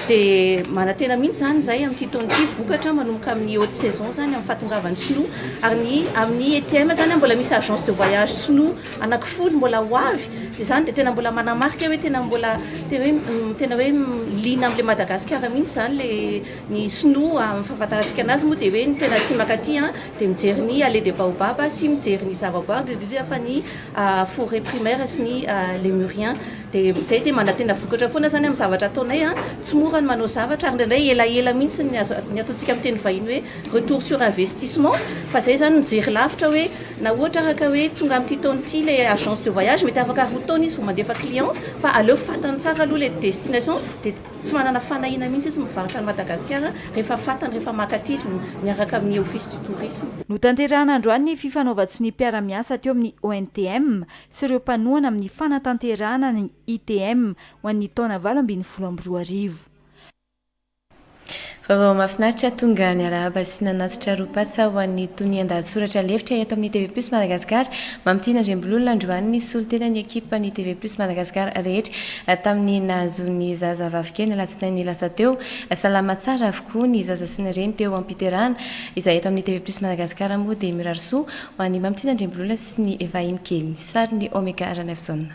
dia manantena mihitsy zany zay amin'ity taona ity vokatra manomboka amin'ny haute saison zany amin'ny fahatongavan'ny sinoa ary amin'ny ETM zany mbola misy agence de voyage sinoa anankifolo mbola ho avy dia zany dia tena mbola manamarika hoe tena mbola tena hoe lina amin'ilay Madagasikara mihitsy zany le ny sinoa amin'ny fahafantarantsika anazy moa dia hoe ny tena tia makaty dia mijery ny allée des baobabs sy mijery ny zavaboary indrindra fa ny forêt primaire sy ny lémurien dia zay dia manatena vokatra foana zany amin'ny zavatra ataonay tsy mora ny manao zavatra ary indray elaela mihitsy ny ataontsika amin'ny teny vahiny hoe retour sur investissement fa zay zany mijery lavitra hoe na ohatra araka hoe tonga amin'ity taona ity le agence de voyage mety afaka roa taona izy vao mandefa client fa aleo fatany tsara aloha le destination dia tsy manana fanahina mihitsy izy mivarotra ny Madagasikara rehefa fatany rehefa makaty izy miaraka amin'ny office du tourisme. No tanterahana androany ny fifanaovatso ny mpiara-miasa teo amin'ny ONTM sy ireo mpanohana amin'ny fanatanterahana ny ITM ho an'ny taona 2012. Vaovao mahafinaritra tonga ny arahaba sy nanatitra roapatsa ho an'ny tony an-dahatsoratra lefitra eto amin'ny TV Plus Madagasikara mampitiana andrembololona androany ny solotena ny ekipa ny TV Plus Madagasikara rehetra tamin'ny nahazony zaza vavikely alatsinainy lasa teo. Salama tsara avokoa ny zaza sy ny reny teo ampiterahana izay eto amin'ny TV Plus Madagasikara moa dia mirarisoa ho an'ny mampitiana andrembololona sy ny vahiny kely sary ny Omega Ranefzone.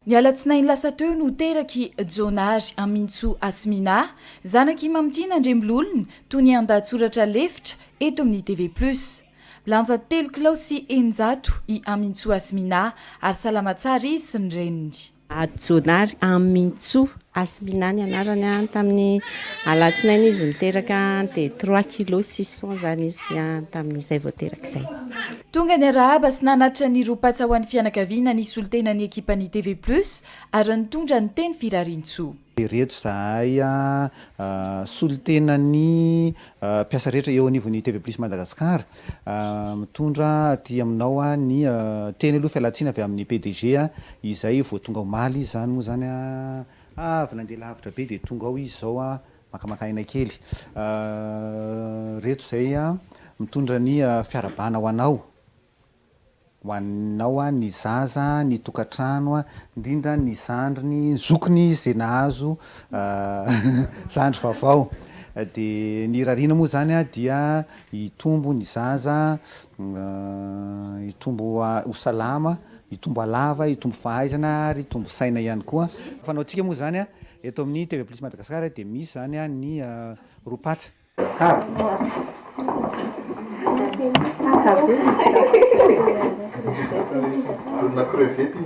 Ny alatsinainy lasa teo no teraky jonary Amintso Asmina, zanaky mamitiana andrembololona toy ny an-dahatsoratra lefitra eto amin'ny TV Plus. Milanja 3 kilao sy 100 i Amintso Asmina ary salama tsara izy sy ny reniny. Jonary Amintso Asminany anarany a tamin'ny alatsinainy izy niteraka dia 3 kilo 600 zany izy tamin'izay vao teraka izay. Tonga ny arahaba sy nanatra ny ropatsa ho an'ny fianakaviana ny solotena ny ekipan'ny TV Plus ary nitondra ny teny Firarintsoa. Reto zahay solotena-ny mpiasa rehetra eo anivon'ny TV Plus Madagasikara mitondra aty aminao ny teny aloha fialatsina avy amin'ny PDG izay vao tonga omaly zany moa zany avy nandeha lavitra be dia tonga ao izy zao makamakaina kely. Reto zay mitondra ny fiarabana ho anao ny zaza, ny tokantrano, indrindra ny zandriny, zokony izay nahazo zandry vaovao. Dia ny rarina moa zany dia hitombo ny zaza, hitombo ho salama, hitombo halava, hitombo fahaizana ary hitombo saina ihany koa. Fanaontsika moa zany eto amin'ny TV Plus Madagasikara dia misy zany ny ropatsa. La crevette.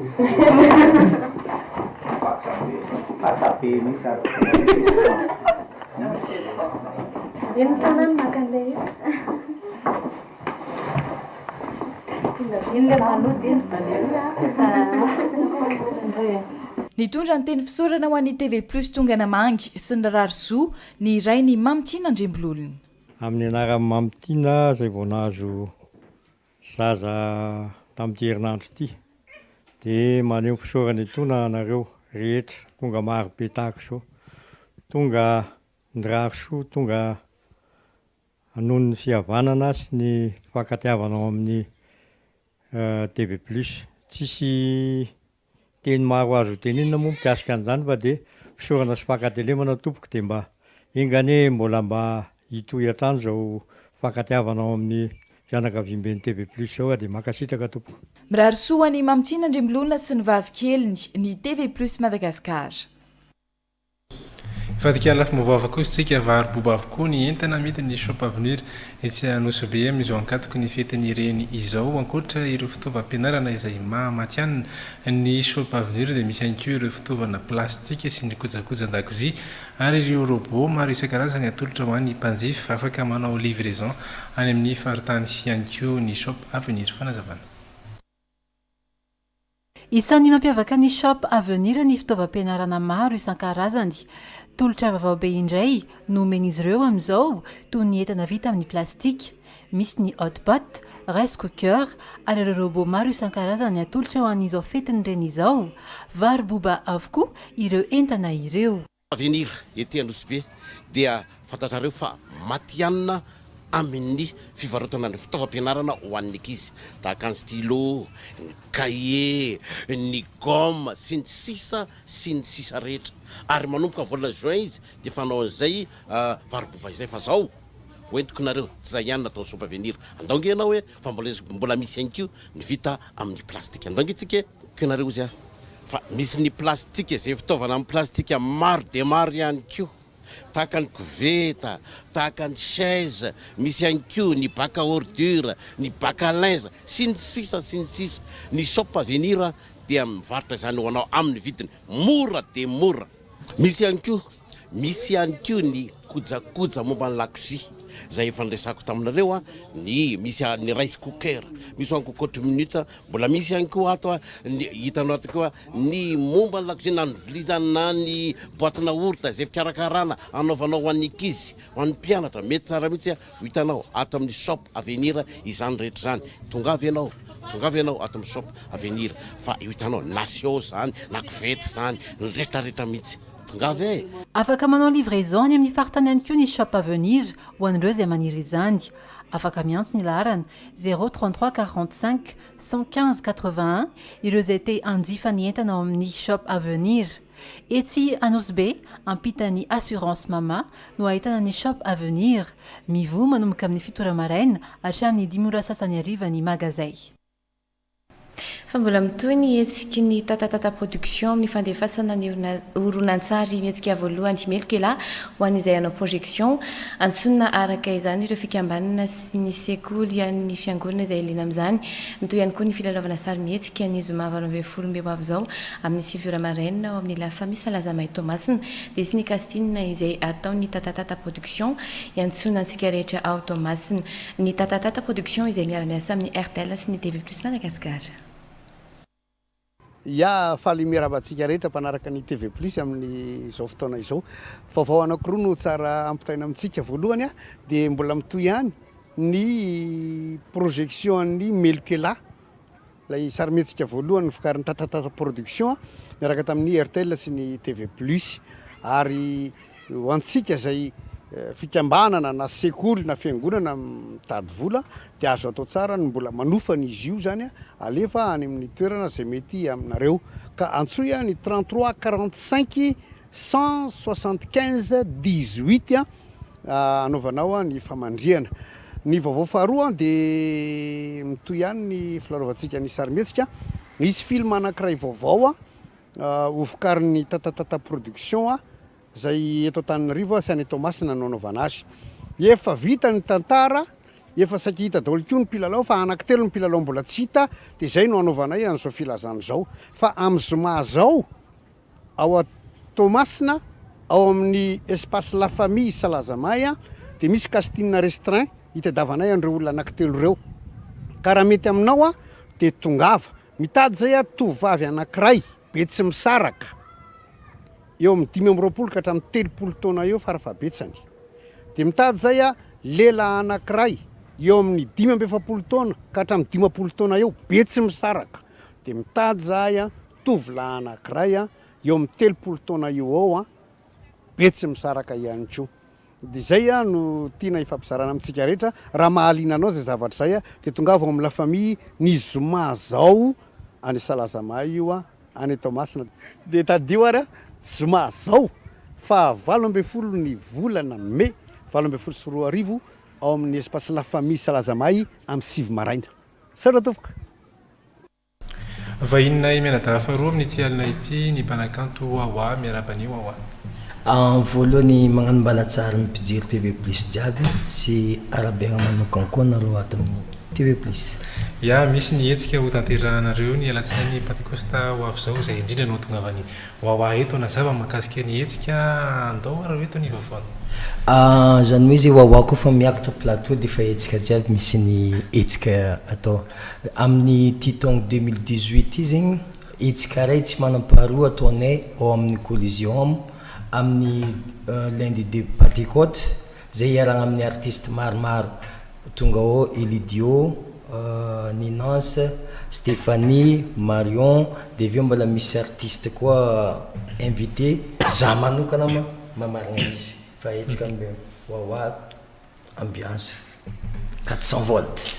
Nitondra ny teny fisaorana ho an'ny TV Plus tonga namangy sy ny rarisoa ny iray ny Mamitiana Andrembololona. Amin'ny anarany Mamitiana zay vao nahazo zaza tamin'ity herinandro ity dia maneho fisaorana itony anareo rehetra tonga maro be tahaka izao, tonga ny rarisoa, tonga noho ny fihavanana sy ny fankatiavanao amin'ny TV Plus. Tsisy teny maro azo tenenina moa mikasika an'izany fa dia fisaorana sy fankatelemana tompoko dia mba engane mba hitohy hatrany zao fankatiavanao amin'ny fianakaviam-ben'ny TV Plus zao dia makasitraka tompoko. Mirarisoa ny Mamitiana Andrembololona sy ny vavikeliny ny TV Plus Madagasikara. Vadika lafy mavava koa isika vary boba avokoa ny entana mety ny shop avenir etsy Nosy izao ankatoko ny fetiny ireny izao ankoatra ireo fitaovam-pianarana izay mahamatianina. Ny shop avenir dia misy ihany koa ireo fitaovana plastika sy ny kojakoja an-dakozia ary ireo robot maro isan-karazany atolotra ho an'ny mpanjifa afaka manao livraison any amin'ny faritany ihany koa ny shop avenir. Fanazavana. Isan'ny mampiavaka ny shop avenir ny fitaovam-pianarana maro isan-karazany. Tolotra vaovao be indray no omen'izy ireo amin'izao toy ny entana vita amin'ny plastika, misy ny hotpot, rice cooker ary ireo robot maro isan-karazany atolotra ho an'izao fetiny ireny izao. Vary boba avokoa ireo entana ireo. Avenir ety Nosy dia fantatrareo fa matianina amin'ny fivarotana ny fitaovam-pianarana ho an'ny ankizy tahaka ny stylo, ny cahier, ny gomme sy ny sisa rehetra. Ary manomboka volana juin izy dia fanao an'izay varoboba izay fa zao hoentiko nareo tsy zay ihany natao shop avenir. Andonge ianao hoe fa mbola misy ihany koa ny vita amin'ny plastika. Andonge tsika kenareo izy fa misy ny plastika izay fitaovana amin'ny plastika maro dia maro ihany koa. Tahaka ny koveta, tahaka ny chaise, misy ihany koa ny bac à ordure, ny bac à linge, sy ny sisa. Ny shop avenir dia mivarotra izany ho anao amin'ny vidiny mora dia mora. Misy ihany koa ny kojakoja momba ny lakozia zay efa nresako taminareo misy ny rice cooker, misy hoanko cote minute, mbola misy ihany koa ato hitanao ato koa ny momba ny lakozia na ny vilizany na ny boatina orta zay fikarakarana anaovanao ho an'ny ankizy, ho an'ny mpianatra mety tsara mihitsy hitanao ato amin'ny shop avenir izany rehetra zany. Tongavy ianao ato amin'ny shop avenir fa hitanao na sio zany na kovety zany ny rehetrarehetra mihitsy. Afaka manao livraison any amin'ny faritany ihany koa ny shop avenir ho an'ireo izay maniry izany. Afaka miantso ny laharana 033 45 115 81 ireo izay te hanjifa ny entana ao amin'ny shop avenir. Etsy Nosy ampitany assurance mama no ahitana ny shop avenir. Mivoha manomboka amin'ny 7 maraina hatramin'ny 5 sasany hariva ny magazay. fa mbola mitoy ny etsika ny tatatata production amin'ny fandefasana ny horonan-tsary mihetsika voalohany melokela ho an'izay anao projection antsonina araka izany ireo fikambanana sy ny sekoly an'ny fiangonana izay ilina amin'izany mitoy ihany koa ny filalaovana sary mihetsika ny zoma 20 meo avy zao amin'ny sivura maraina ao amin'ny la famille Salazamay Thomasina dia sy ny casting izay atao ny tatatata production iantsona antsika rehetra ao Thomasina ny tatatata production izay miara-miasa amin'ny RTL sy ny TV+ Madagasikara. Ya faly miarabantsika rehetra mpanaraka ny TV+ amin'ny zao fotoana izao vaovao anankiroa no tsara ampitaina amintsika voalohany a dia mbola mitoy ihany ny projection ny Melkela lay sary mihetsika voalohany fikarin'ny tatatata production miaraka tamin'ny RTL sy ny TV+ ary ho antsika zay fikambanana na sekoly na fiangonana mitady vola dia azo atao tsara ny mbola manofana izy io zany alefa any amin'ny toerana zay mety aminareo ka antsoia ny 33 45 175 18 anaovanao ny famandriana ny vaovao faharoa dia mitoy ihany ny filarovantsika ny sary mihetsika misy film anankiray vaovao ho vokarin'ny tatatata production zay eto Antananarivo sy any Thomasina nanaovana azy efa vita ny tantara efa saky hita daholo koa ny mpilalao fa anankitelo ny mpilalao mbola tsy hita dia zay no anaovanay an'izao filazana zao fa amin'ny zoma zao ao Thomasina ao amin'ny espace La Famille Salazamay dia misy casting restreint hitadavanay andreo olona anankitelo reo ka raha mety aminao dia tongava mitady zay tovavy anankiray be tsy misaraka eo amin'ny 5 ka hatramin'ny 30 taona eo farafabetsany dia mitady zay lehilahy anankiray eo amin'ny 17 taona ka hatramin'ny 10 taona eo be tsy misaraka dia mitady zay tovolahy anankiray eo amin'ny 30 taona eo ao be tsy misaraka ihany koa dia zay no tiana ifampizarana amintsika rehetra raha mahaliana anao zay zavatra zay dia tongava ao amin'ny La Famille ny zoma zao any Salazamay io any Thomasina dia tadio ary zoma zao fa 20 ny volana mai 20 sy 20 ao amin'ny espace La Famille Salazamay amin'ny 7 maraina sara tofoka vahinay mianadaha faharoa amin'ny ity alina ity ny mpanakanto Wawa miarabanio Wawa voalohany magnano mbalatsara ny mpijery TV+ jiaby sy arabiagna manokana koa nareo ato amin'ny TV+. Ya misy ny hetsika ho tanterahanareo ny alatsinainy Pentecosta ho avy zao zay indrindra no tonga avany Wawa eto anazava mahakasika ny hetsika andao arao eto ny vaovao. Zany hoe zay Wawa koa fa miakatra plateau dia fa hetsika jiaby misy ny hetsika atao amin'ny titon 2018 zegny hetsika ray tsy manam-paharoa ataonay ao amin'ny collision amin'ny lundi de Pentecôte zay iaragna amin'ny artiste maromaro tonga ao Elidio Ninance Stéphanie Marion dia aveo mbola misy artiste koa invité za manokana mamarigna izy fa hetsika amin'ny Wawa ambiance 400 volts.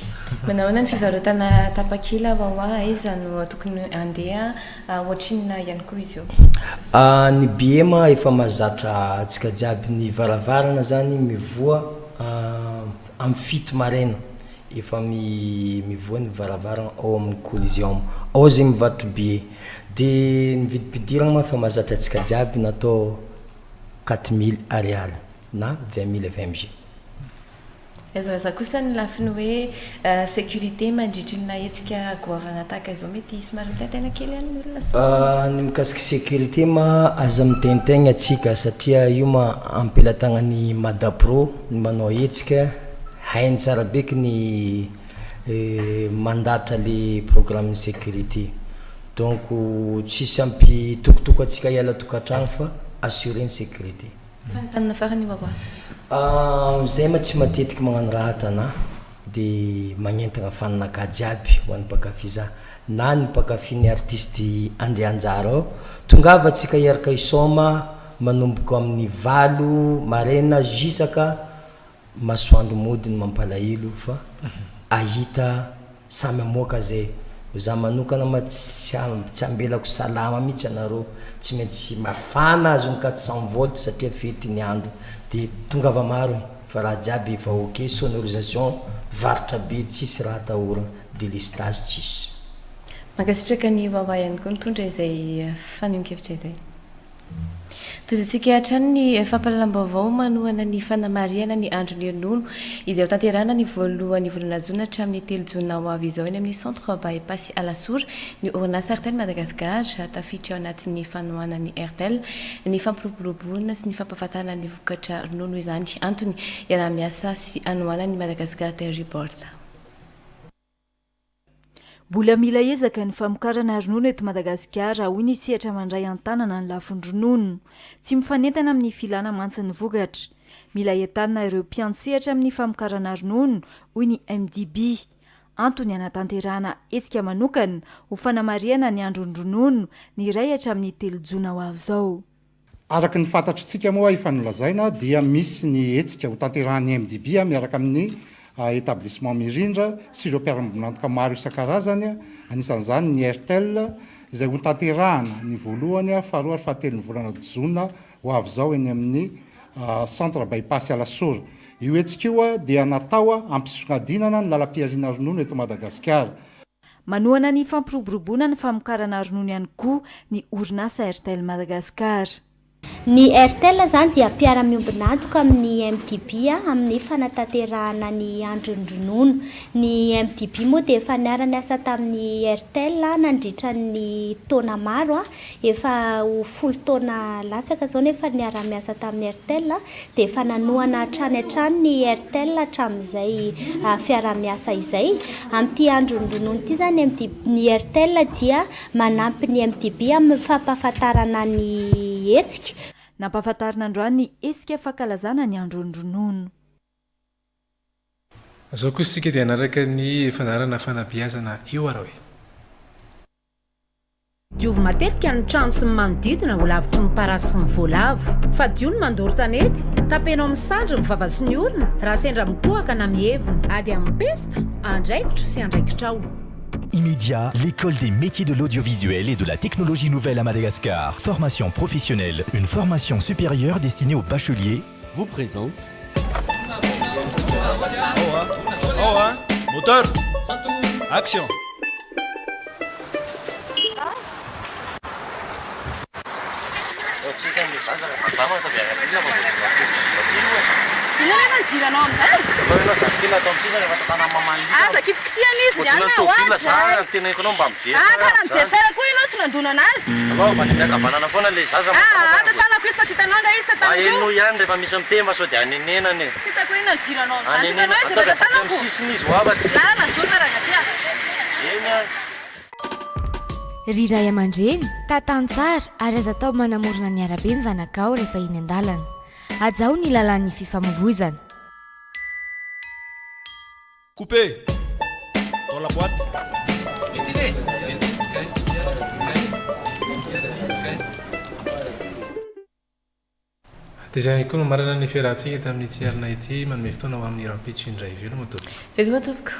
Manahona ny fivarotana tapakila Wawa aiza no tokony andeha ohatrinina ihany koa izy io? Ny BM efa mahazatra antsika jiaby ny varavarana zany mivoa amin'ny 7 maraina efa mivoa ny varavarana ao amin'ny collision ao zay mivarotra billet dia ny vidim-pidirana fa mahazatra antsika jiaby natao 4000 ariary na 20 000 FMG. Za kosa ny lafiny hoe sécurité mandritrina hetsika goavana tahaka izao mety somary mitaintaina kely any olona ny mikasiky sécurité aza mitaintaigna atsika satria io ampelatagnany Madapro ny manao hetsika hainy tsara beky ny mandatra le programme sécurité donc tsisy ampitokotoko atsika hiala tokantragno fa assurer ny sécurité. Fanontaniana farany Wawa zay tsy matetiky magnano raha tana dia magnentana fananaka jiaby ho an'ny mpakafy za na ny mpakafy ny artiste Andrianjara ao tongava atsika hiaraka isoma manomboka amin'ny 8 maraina jusaka masoandro mody ny mampalahelo fa ahita samy amoaka zay za manokana tsy ambelako salama mihitsy anareo tsy maintsy mafana azony 400 volts satria fety ny andro dia tongava maro fa raha jiaby efa ok sonorisation varotra be tsisy raha atahorana délestage tsisy. mankasitraka ny wawa ihany koa nitondra izay fanehonkevitra izay tozatsika hatrany ny fampalalam-baovao manohana ny fanamariana ny andron'ny ronono izay ho tanterahana ny voalohan'ny volana jona hatramin'ny 3 jona ho avy izao eny amin'ny centre bypass Alasor ny orinasa RTL Madagasikara tafiditra ao anatin'ny fanohana ny RTL ny fampiroboroboana sy ny fampahafantarana ny vokatra ronono izany antony iaramiasa sy anohana ny Madagasikara Dairy Board. Mbola mila ezaka ny famokarana ronono eto Madagasikara hoy ny sehatra mandray an-tanana ny lafon-dronono tsy mifanentana amin'ny filana mantsin'ny vokatra mila entanina ireo mpiantsehatra amin'ny famokarana ronono hoy ny MDB antony anatanterahana hetsika manokana ho fanamariana ny andron'ny ronono ny iray hatramin'ny 3 jona ho avy izao. Araka ny fantatritsika moa efa nolazaina dia misy ny hetsika ho tanterahan'ny MDB miaraka amin'ny établissement mirindra sy ireo mpiara-mibonantoka maro isan-karazany anisan'izany ny RTL izay ho tanterahana ny voalohany faharoa ary fahatelo ny volana jona ho avy izao eny amin'ny centre bypass Alasor. Io hetsika io dia natao hampisongadinana ny lalam-piariana ronono eto Madagasikara. Manohana ny fampiroboroboana ny famokarana ronono ihany koa ny orinasa RTL Madagasikara. Ny RTL zany dia mpiara-miombonantoka amin'ny MDB amin'ny fanatanterahana ny andron'ny ronono. Ny MDB moa dia efa niara-niasa tamin'ny RTL nandritra ny taona maro efa ho 10 taona latsaka zao nefa niara-miasa tamin'ny RTL dia efa nanohana hatrany hatrany ny RTL hatramin'izay fiara-miasa izay amin'ity andron'ny ronono ity zany ny RTL dia manampy ny MDB amin'ny fampahafantarana ny hetsika. Nampahafantarina androany ny hetsika fankalazana ny andron'ny ronono. Zao kosa isika dia anaraka ny fandarana fanabeazana io ara hoe. Diovy matetika ny trano sy ny manodidina ho lavitry ny parasy sy ny voalavo fa dio ny mandoro tanety tapenao amin'ny sandry ny vava sy ny orona raha sendra mitohaka na mievina ady amin'ny pesta andraikitro sy andraikitrao. Immédiat, l'école des métiers de l'audiovisuel et de la technologie nouvelle à Madagascar. Formation professionnelle, une formation supérieure destinée aux bacheliers. Vous présente. Moteur. Action. Ilaman diranao amizay? Ino zakila atao amintsika rehefa tatana mamany io. Ah, zakitokitiana izy ihany ao azy. Tena ekonao mba mijery. Ah, karaha mijery tsara koa ianao tsy nandona anazy. Anao mba niakavanana foana le zaza. Ah, tatanako izy fa tsy hitanao nga izy tatanako. Eno ihany rehefa misy mitemba sao dia anenenany. Tsy hitako ino ny diranao amizany. Anenena atao dia tatanako. Sisiny izy ho afatsy. Lalana zona raha aty. Eny a. Ry ray aman-dreny, tatany tsara ary aza atao manamorona ny arabe ny zanakao rehefa iny an-dalana. Ajaho ny lalàn'ny fifamoivoizana. Coupé. Dans la boîte. Ventilé. Dia izay koa no marana ny fiarahantsika tamin'ny tsy arina ity manome fotoana ho amin'ny rampitso indray veloma tompoko. Veloma tompoko.